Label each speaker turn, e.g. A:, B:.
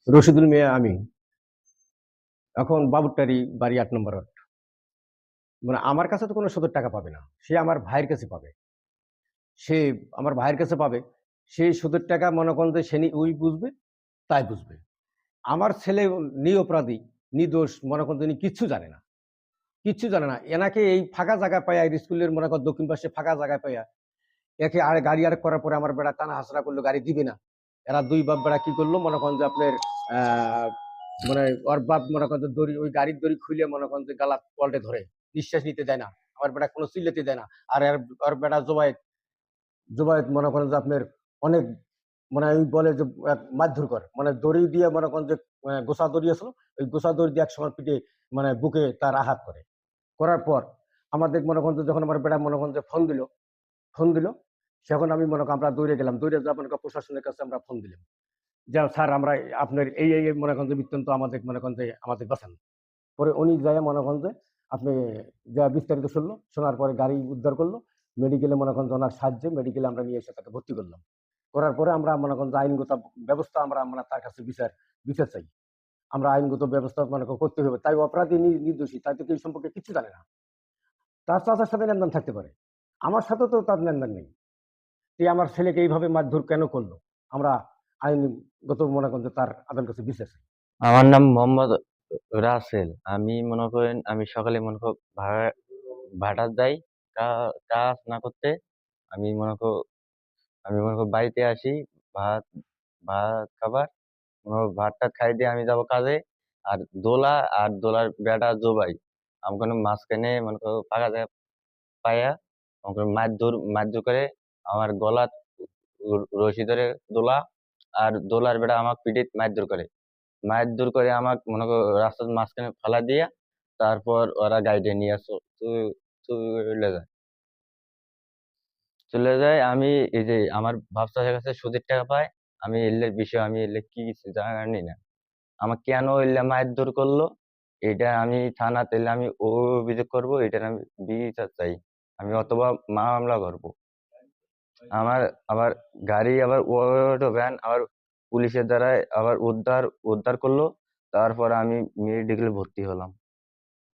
A: রশিদুল মিয়া আমি। এখন বাবুরটারি বাড়ি ৮ নম্বর ওয়ার্ড। মানে আমার কাছে তো কোনো সুদের টাকা পাবে না। সে আমার ভাইয়ের কাছে পাবে। সে আমার ভাইয়ের কাছে পাবে। সেই সুদের টাকা মনে করেন যে ওই বুঝবে, তাই বুঝবে। আমার ছেলে নিরপরাধী, নির্দোষ মনে করেন তিনি কিচ্ছু জানে না। কিচ্ছু জানে না। এনাকে এই ফাঁকা জায়গা পাইয়া স্কুলের মনে করেন দক্ষিণ পাশে ফাঁকা জায়গায় পাইয়া একে আর গাড়ি আরেক করার পরে আমার বেটা টানা হাসরা করলো গাড়ি দিবে না। এরা ২ বাপ বেটা কি করলো মনে করেন যে আপনার আ মানে ওর বাপ মনে করেন যে দড়ি ওই গাড়ির দড়ি খুলে মনে করেন যে গালা পল্টে ধরে। নিঃশ্বাস নিতে দেয় না। আমার বেটা কোনো চিল্লাতে দেয় না। আর ওর বেটা জোবায়েত মনে করেন যে আপনার অনেক মানে ওই বলে যে মারধর করে। মানে দড়ি দিয়ে মনে করেন যে গোছা দড়ি আছিল, ওই গোছা দড়ি দিয়ে একসময় পিঠে মানে বুকে তার আঘাত করে। করার পর আমাদের মনে করেন যে যখন আমার বেটা মনে করেন যে ফোন দিল, তখন আমি মনে করেন আমরা দৌড়ে গেলাম। দৌড়ে যাওয়া মনে করেন প্রশাসনের কাছে আমরা ফোন দিলাম। যে স্যার আমরা আপনার এই মনে করেন যে বৃত্তান্ত আমাদের মনে করেন যে আমাদের বাঁচান। পরে উনি যাইয়া মনে করেন যে আপনি যা বিস্তারিত শুনলো, শোনার পরে গাড়ি উদ্ধার করলো। মেডিকেলে মনে করেন যে ওনার সাহায্যে মেডিকেলে আমরা নিয়ে এসে তাকে ভর্তি করলাম। করার পরে আমরা মনে করেন যে আইনগত ব্যবস্থা আমরা মানে তার কাছে বিচার চাই। আমরা আইনগত ব্যবস্থা মনে করেন করতে হবে। তাই অপরাধী নির্দোষী। তাই তো এই সম্পর্কে কিচ্ছু জানে না। তার চাচার সাথে লেনদেন থাকতে পারে। আমার সাথেও তো তার লেনদেন নেই। সে আমার ছেলেকে এইভাবে মারধর কেন করলো? আমরা আইনগত মনে করেন যে তার আদালতের কাছে বিচার চাই।
B: আমার নাম মোহাম্মদ রাসেল। আমি মনে করেন আমি সকালে মনে করো ভাটার যাই কাজ না করতে। আমি মনে করো বাড়িতে আসি ভাত ভাত খাবার মনে করো ভাতটা খাই দিয়ে আমি যাব কাজে। আর দোলার বেটা জোবাই আমাকে মাঝখানে মনে করো ফাঁকা জায়গা পাইয়া আমাকে মারধর করে আমার গলা রশি ধরে দোলা আর দোলার বেটা আমাকে পিঠে মারধর করে আমাকে মনে করো রাস্তার মাঝখানে ফেলা দিয়া তারপর ওরা গাড়িতে নিয়ে চলে যায় আমি এই যে আমার ভাবসাবের কাছে সুদের টাকা পাই। আমি এলের বিষয় আমি এলে কি কিছু জানি না। আমার কেন এলে মারধর করলো এটা আমি থানাতে এলে আমি অভিযোগ করবো। এটার আমি বিচার চাই। আমি অথবা মামলা করবো। আমার আবার গাড়ি আবার অটো ভ্যান আবার পুলিশের দ্বারা আবার উদ্ধার করলো। তারপর আমি মেডিকেলে ভর্তি হলাম।